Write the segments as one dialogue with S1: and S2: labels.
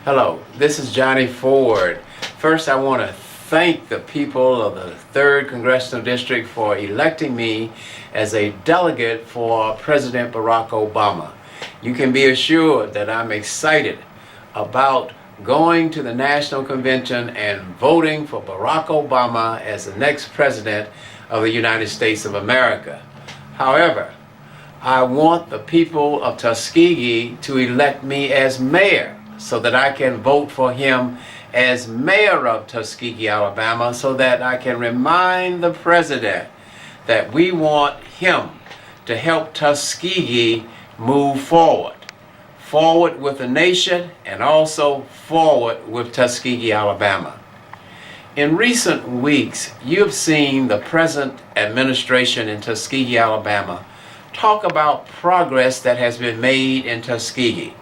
S1: Hello, this is Johnny Ford. First, I want to thank the people of the 3rd Congressional District for electing me as a delegate for President Barack Obama. You can be assured that I'm excited about going to the National Convention and voting for Barack Obama as the next President of the United States of America. However, I want the people of Tuskegee to elect me as mayor so that I can vote for him as mayor of Tuskegee, Alabama, so that I can remind the president that we want him to help Tuskegee move forward with the nation and also forward with Tuskegee, Alabama. In recent weeks, you've seen the present administration in Tuskegee, Alabama talk about progress that has been made in Tuskegee,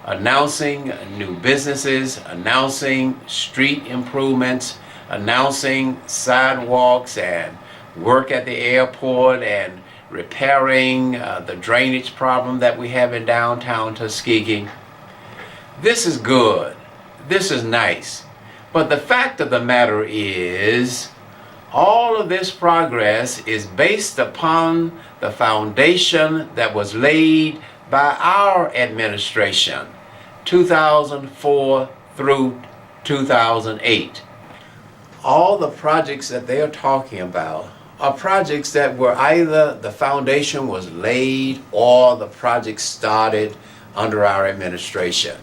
S1: announcing new businesses, announcing street improvements, announcing sidewalks and work at the airport and repairing the drainage problem that we have in downtown Tuskegee. This is good. This is nice. But the fact of the matter is, all of this progress is based upon the foundation that was laid by our administration, 2004 through 2008. All the projects that they are talking about are projects that were either the foundation was laid or the project started under our administration.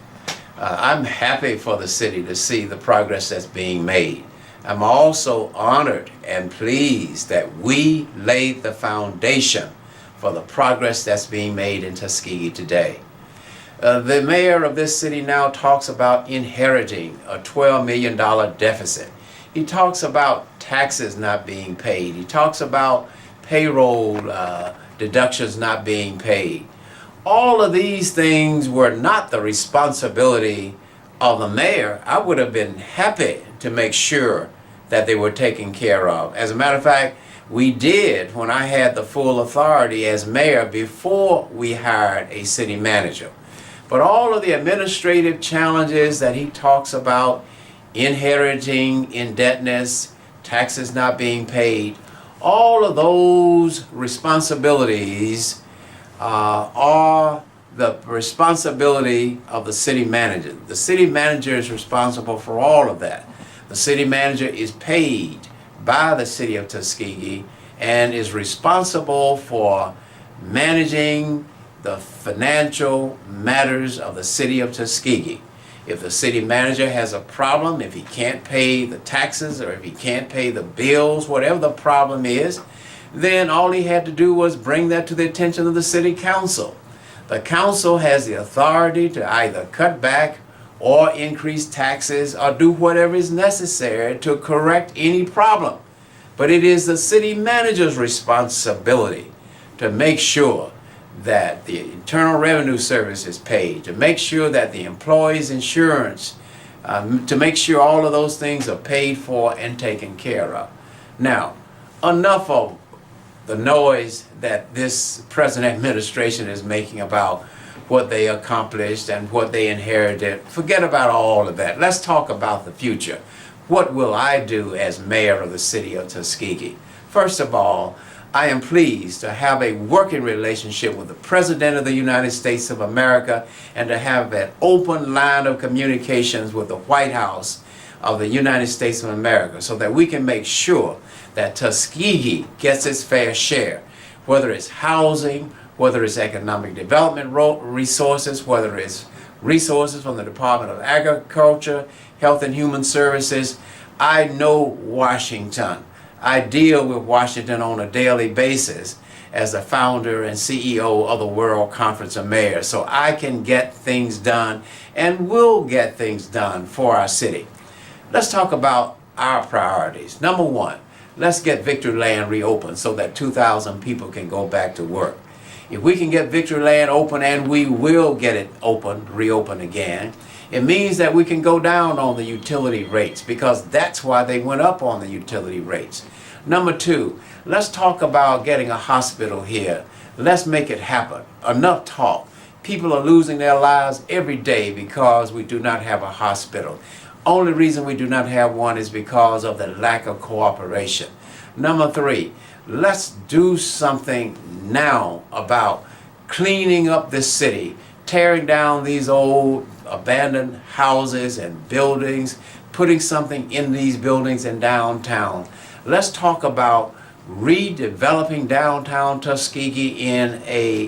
S1: I'm happy for the city to see the progress that's being made. I'm also honored and pleased that we laid the foundation for the progress that's being made in Tuskegee today. The mayor of this city now talks about inheriting a $12 million deficit. He talks about taxes not being paid. He talks about payroll deductions not being paid. All of these things were not the responsibility of the mayor. I would have been happy to make sure that they were taken care of. As a matter of fact, we did when I had the full authority as mayor before we hired a city manager. But all of the administrative challenges that he talks about, inheriting indebtedness, taxes not being paid, all of those responsibilities are the responsibility of the city manager. The city manager is responsible for all of that. The city manager is paid by the city of Tuskegee and is responsible for managing the financial matters of the city of Tuskegee. If the city manager has a problem, if he can't pay the taxes or if he can't pay the bills, whatever the problem is, then all he had to do was bring that to the attention of the city council. The council has the authority to either cut back or increase taxes or do whatever is necessary to correct any problem. But it is the city manager's responsibility to make sure that the Internal Revenue Service is paid, to make sure that the employees' insurance, to make sure all of those things are paid for and taken care of. Now, enough of the noise that this present administration is making about what they accomplished and what they inherited. Forget about all of that. Let's talk about the future. What will I do as mayor of the city of Tuskegee? First of all, I am pleased to have a working relationship with the President of the United States of America and to have an open line of communications with the White House of the United States of America so that we can make sure that Tuskegee gets its fair share, whether it's housing, whether it's economic development resources, whether it's resources from the Department of Agriculture, Health and Human Services. I know Washington. I deal with Washington on a daily basis as the founder and CEO of the World Conference of Mayors. So I can get things done and will get things done for our city. Let's talk about our priorities. Number one, let's get Victory Land reopened so that 2,000 people can go back to work. If we can get Victory Land open, and we will get it reopened again, it means that we can go down on the utility rates because that's why they went up on the utility rates. Number two, let's talk about getting a hospital here. Let's make it happen. Enough talk. People are losing their lives every day because we do not have a hospital. Only reason we do not have one is because of the lack of cooperation. Number 3, let's do something now about cleaning up this city, tearing down these old abandoned houses and buildings, putting something in these buildings in downtown. Let's talk about redeveloping downtown Tuskegee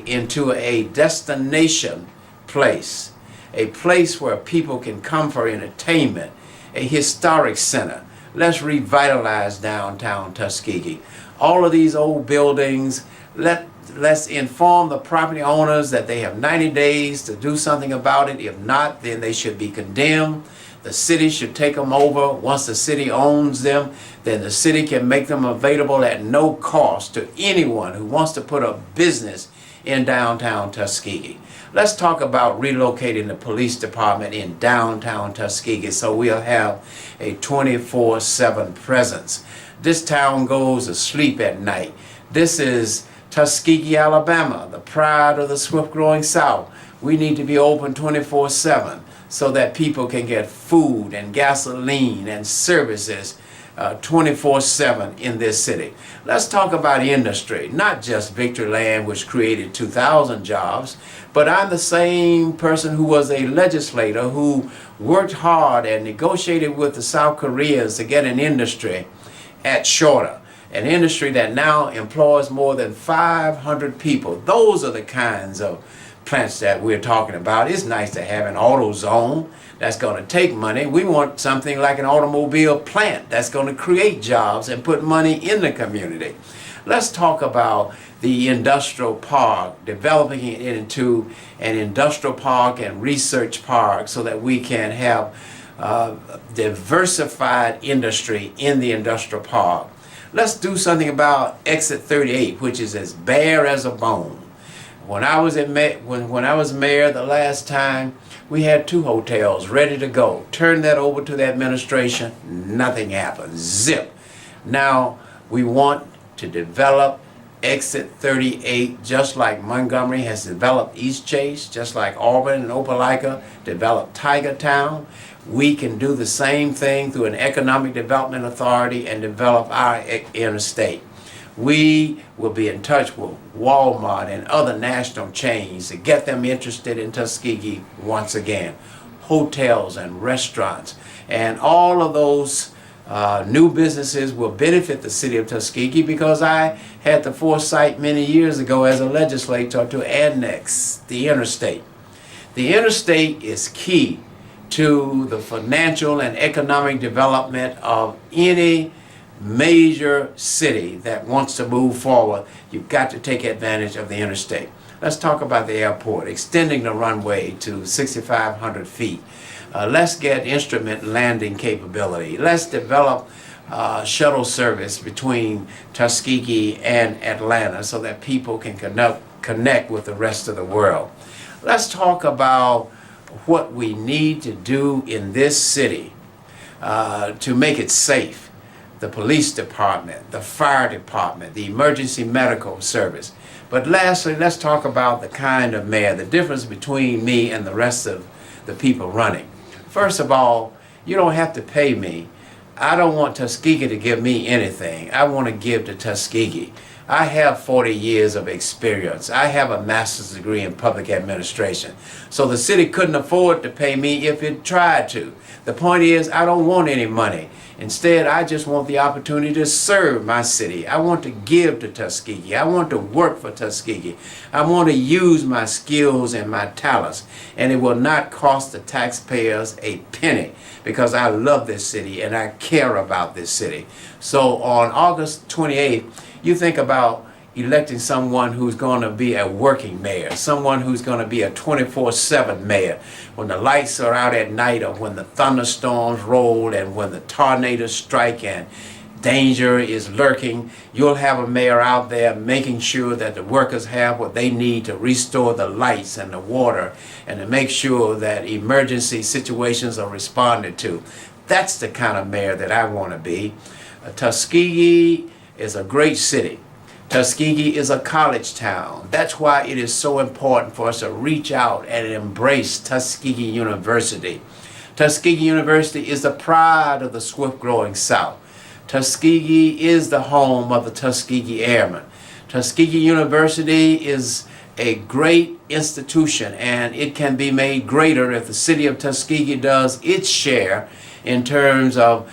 S1: into a destination place, a place where people can come for entertainment, a historic center. Let's revitalize downtown Tuskegee. All of these old buildings, let's inform the property owners that they have 90 days to do something about it. If not, then they should be condemned. The city should take them over. Once the city owns them, then the city can make them available at no cost to anyone who wants to put a business in downtown Tuskegee. Let's talk about relocating the police department in downtown Tuskegee so we'll have a 24/7 presence. This town goes to sleep at night. This is Tuskegee, Alabama, the pride of the swift-growing South. We need to be open 24/7 so that people can get food and gasoline and services 24/7 in this city. Let's talk about industry, not just Victory Land, which created 2,000 jobs, but I'm the same person who was a legislator who worked hard and negotiated with the South Koreans to get an industry at Shorter, an industry that now employs more than 500 people. Those are the kinds of plants that we're talking about. It's nice to have an auto zone that's going to take money. We want something like an automobile plant that's going to create jobs and put money in the community. Let's talk about the industrial park, developing it into an industrial park and research park so that we can have diversified industry in the industrial park. Let's do something about Exit 38, which is as bare as a bone. When I was mayor the last time, we had 2 hotels ready to go. Turned that over to the administration, nothing happened. Zip. Now we want to develop Exit 38 just like Montgomery has developed East Chase, just like Auburn and Opelika developed Tiger Town. We can do the same thing through an economic development authority and develop our interstate. We will be in touch with Walmart and other national chains to get them interested in Tuskegee once again. Hotels and restaurants and all of those new businesses will benefit the city of Tuskegee because I had the foresight many years ago as a legislator to annex the interstate. The interstate is key to the financial and economic development of any major city that wants to move forward. You've got to take advantage of the interstate. Let's talk about the airport, extending the runway to 6,500 feet. Let's get instrument landing capability. Let's develop shuttle service between Tuskegee and Atlanta so that people can connect with the rest of the world. Let's talk about what we need to do in this city to make it safe. The police department, the fire department, the emergency medical service. But lastly, let's talk about the kind of mayor, the difference between me and the rest of the people running. First of all, you don't have to pay me. I don't want Tuskegee to give me anything. I want to give to Tuskegee. I have 40 years of experience. I have a master's degree in public administration. So the city couldn't afford to pay me if it tried to. The point is, I don't want any money. Instead, I just want the opportunity to serve my city. I want to give to Tuskegee. I want to work for Tuskegee. I want to use my skills and my talents. And it will not cost the taxpayers a penny because I love this city and I care about this city. So on August 28th, you think about electing someone who's going to be a working mayor, someone who's going to be a 24/7 mayor. When the lights are out at night or when the thunderstorms roll and when the tornadoes strike and danger is lurking, you'll have a mayor out there making sure that the workers have what they need to restore the lights and the water and to make sure that emergency situations are responded to. That's the kind of mayor that I want to be. Tuskegee is a great city. Tuskegee is a college town. That's why it is so important for us to reach out and embrace Tuskegee University. Tuskegee University is the pride of the swift-growing South. Tuskegee is the home of the Tuskegee Airmen. Tuskegee University is a great institution, and it can be made greater if the city of Tuskegee does its share in terms of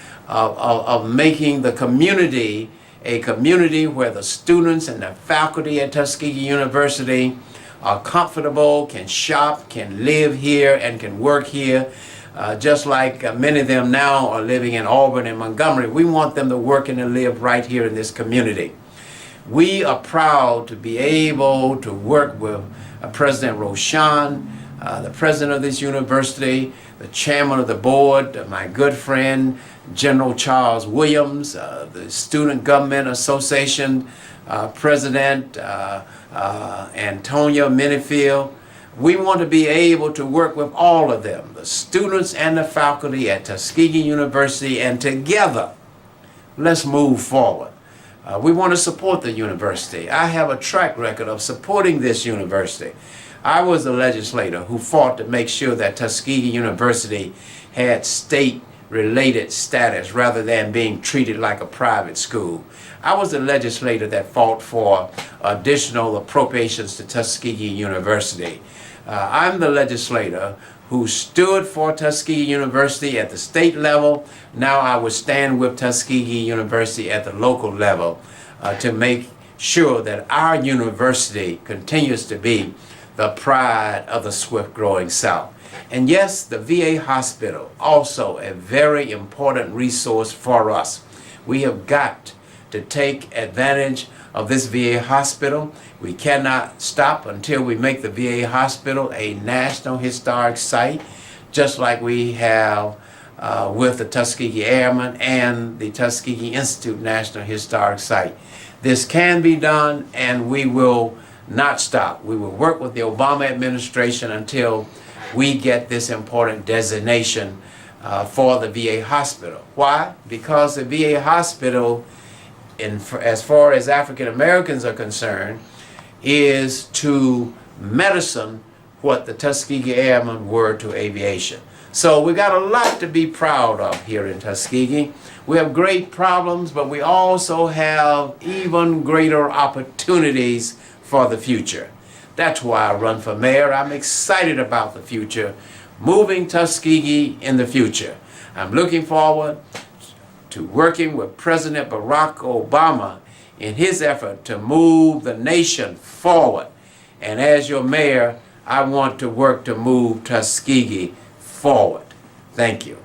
S1: making the community a community where the students and the faculty at Tuskegee University are comfortable, can shop, can live here, and can work here. Just like many of them now are living in Auburn and Montgomery, we want them to work and to live right here in this community. We are proud to be able to work with President Roshan, the president of this university, the chairman of the board, my good friend, General Charles Williams, the Student Government Association President, Antonia Minifield. We want to be able to work with all of them, the students and the faculty at Tuskegee University, and together, let's move forward. We want to support the university. I have a track record of supporting this university. I was the legislator who fought to make sure that Tuskegee University had state-related status rather than being treated like a private school. I was the legislator that fought for additional appropriations to Tuskegee University. I'm the legislator who stood for Tuskegee University at the state level. Now I would stand with Tuskegee University at the local level to make sure that our university continues to be the pride of the swift-growing South. And yes, the VA hospital, also a very important resource for us. We have got to take advantage of this VA hospital. We cannot stop until we make the VA hospital a National Historic Site, just like we have with the Tuskegee Airmen and the Tuskegee Institute National Historic Site. This can be done, and we will not stop. We will work with the Obama administration until we get this important designation for the VA hospital. Why? Because the VA hospital, as far as African Americans are concerned, is to medicine what the Tuskegee Airmen were to aviation. So we got a lot to be proud of here in Tuskegee. We have great problems, but we also have even greater opportunities for the future. That's why I run for mayor. I'm excited about the future, moving Tuskegee in the future. I'm looking forward to working with President Barack Obama in his effort to move the nation forward. And as your mayor, I want to work to move Tuskegee forward. Thank you.